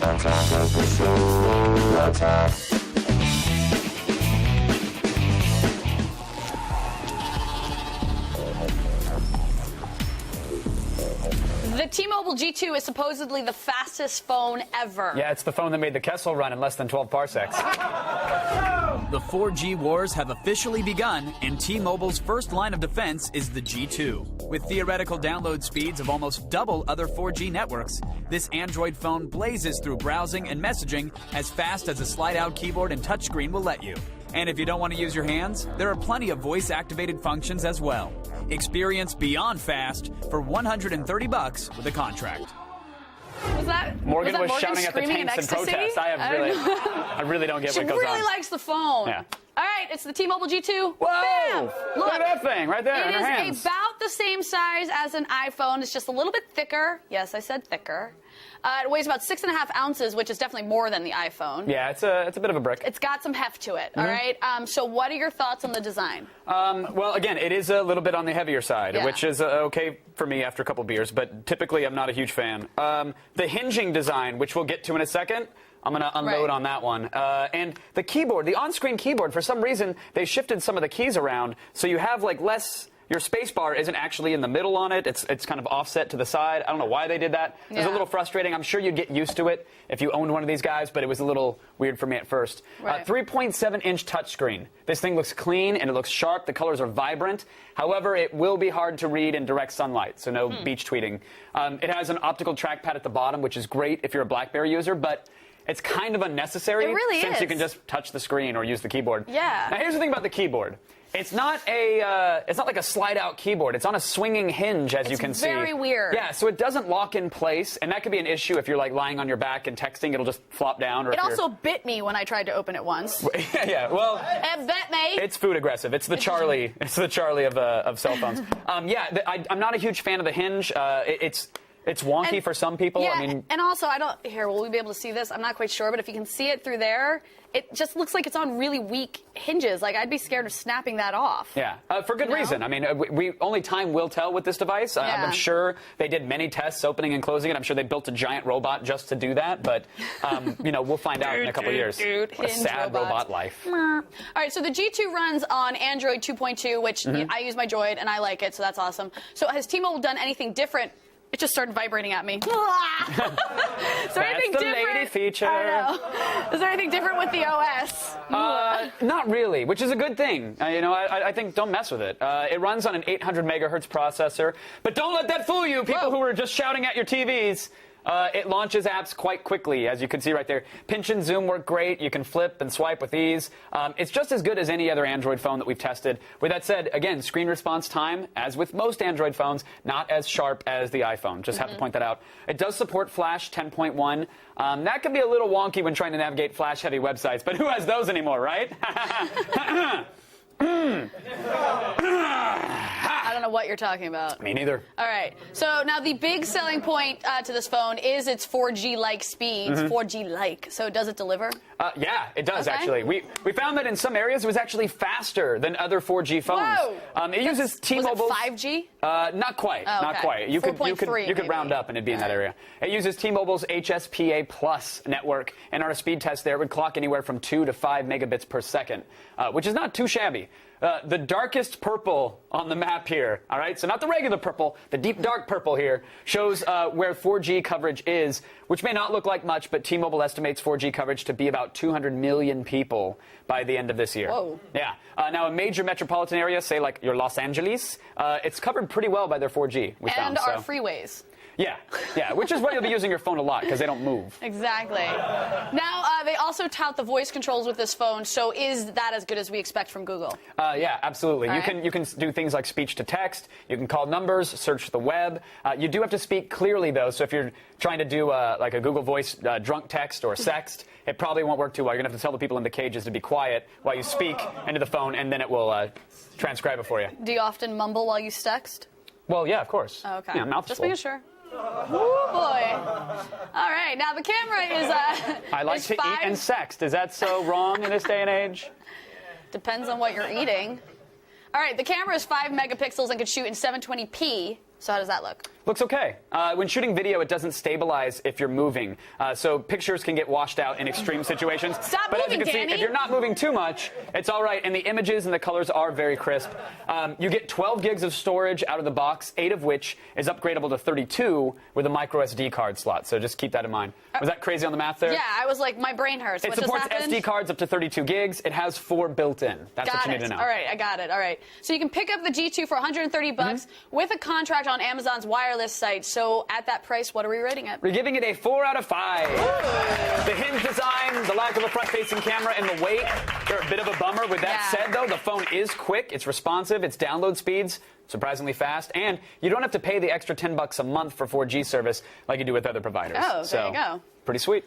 Let's have the show. Let's have. The T-Mobile G2 is supposedly the fastest phone ever. Yeah, it's the phone that made the Kessel Run in less than 12 parsecs. The 4G wars have officially begun, and T-Mobile's first line of defense is the G2. With theoretical download speeds of almost double other 4G networks, this Android phone blazes through browsing and messaging as fast as a slide-out keyboard and touchscreen will let you. And if you don't want to use your hands, there are plenty of voice-activated functions as well. Experience beyond fast for $130 with a contract. Was that Morgan was Morgan shouting at the screaming tanks in ecstasy? protest. I really don't get She what goes really on. likes the phone. Yeah. All right, it's the T-Mobile G2. Whoa! Bam! Look at that thing right there in her It hands. is about the same size as an iPhone. It's just a little bit thicker. Yes, I said thicker. It weighs about 6.5 ounces, which is definitely more than the iPhone. Yeah, it's a bit of a brick. It's got some heft to it, all right? So what are your thoughts on the design? Well, again, it is a little bit on the heavier side, Yeah. which is okay for me after a couple beers, but typically I'm not a huge fan. The hinging design, which we'll get to in a second, I'm going to unload on that one. And the keyboard, the on-screen keyboard, for some reason, they shifted some of the keys around, so you have like less. Your space bar isn't actually in the middle on it. It's kind of offset to the side. I don't know why they did that. It was a little frustrating. I'm sure you'd get used to it if you owned one of these guys, but it was a little weird for me at first. Right. 3.7-inch touchscreen. This thing looks clean and it looks sharp. The colors are vibrant. However, it will be hard to read in direct sunlight, so no beach tweeting. It has an optical trackpad at the bottom, which is great if you're a BlackBerry user, but it's kind of unnecessary since you can just touch the screen or use the keyboard. Yeah. Now, here's the thing about the keyboard. It's not like a slide-out keyboard. It's on a swinging hinge, as you can see. It's very weird. Yeah, so it doesn't lock in place, and that could be an issue if you're like lying on your back and texting. It'll just flop down. Or It also bit me when I tried to open it once. yeah. Well, It bit me. it's food aggressive. It's the Charlie. It's the Charlie of cell phones. I'm not a huge fan of the hinge. It's wonky for some people. Yeah, I mean, and also, will we be able to see this? I'm not quite sure, but if you can see it through there, it just looks like it's on really weak hinges. Like, I'd be scared of snapping that off. Yeah, for good reason. I mean, only time will tell with this device. I'm sure they did many tests opening and closing it. I'm sure they built a giant robot just to do that. But, we'll find out in a couple of years. What a sad robot life. All right, so the G2 runs on Android 2.2, which I use my Droid, and I like it, so that's awesome. So has T-Mobile done anything different? It just started vibrating at me. Is there anything different? Lady feature. I know. Is there anything different with the OS? Not really, which is a good thing. I think don't mess with it. It runs on an 800 megahertz processor, but don't let that fool you, people who are just shouting at your TVs. It launches apps quite quickly, as you can see right there. Pinch and zoom work great. You can flip and swipe with ease. It's just as good as any other Android phone that we've tested. With that said, again, screen response time, as with most Android phones, not as sharp as the iPhone. Just have to point that out. It does support Flash 10.1. That can be a little wonky when trying to navigate Flash-heavy websites, but who has those anymore, right? I don't know what you're talking about. Me neither. All right. So now the big selling point to this phone is its 4G-like speeds. 4G-like. So does it deliver? Yeah, it does, actually. We found that in some areas it was actually faster than other 4G phones. Whoa! It uses T-Mobile's... Was it 5G? Not quite. Oh, Not quite. You could round up and it'd be in that area. It uses T-Mobile's HSPA Plus network, and on a speed test there, it would clock anywhere from 2 to 5 megabits per second, which is not too shabby. The darkest purple on the map here, all right? So not the regular purple, the deep dark purple here shows where 4G coverage is, which may not look like much, but T-Mobile estimates 4G coverage to be about 200 million people by the end of this year. Whoa. Yeah. Now, a major metropolitan area, say like your Los Angeles, it's covered pretty well by their 4G, we found. And our freeways. Yeah, which is why you'll be using your phone a lot, because they don't move. Exactly. Now, they also tout the voice controls with this phone, so is that as good as we expect from Google? Yeah, absolutely. You can do things like speech to text, you can call numbers, search the web. You do have to speak clearly, though, so if you're trying to do like a Google Voice drunk text or sext, it probably won't work too well. You're going to have to tell the people in the cages to be quiet while you speak into the phone, and then it will transcribe it for you. Do you often mumble while you text? Well, yeah, of course. Oh, okay. Yeah, mouth Just full. making sure. Oh, boy. All right. Now, the camera is... I like to eat and sext. Is that so wrong in this day and age? Depends on what you're eating. All right. The camera is 5 megapixels and can shoot in 720p. So how does that look? Looks okay. When shooting video, it doesn't stabilize if you're moving. So pictures can get washed out in extreme situations. Stop but moving, as you can Danny. see, if you're not moving too much, it's all right. And the images and the colors are very crisp. You get 12 gigs of storage out of the box, 8 of which is upgradable to 32 with a micro SD card slot. So just keep that in mind. Was that crazy on the math there? Yeah, I was like, my brain hurts. It What just supports happened? SD cards up to 32 gigs. It has 4 built in. That's what you need to know. All right, I got it. All right. So you can pick up the G2 for $130 bucks with a contract on Amazon's wireless site. So at that price, what are we rating it? We're giving it a 4 out of 5. The hinge design, the lack of a front-facing camera, and the weight, they're a bit of a bummer. With that said, though, the phone is quick, it's responsive, its download speeds surprisingly fast, and you don't have to pay the extra $10 a month for 4G service like you do with other providers. Oh, there you go. Pretty sweet.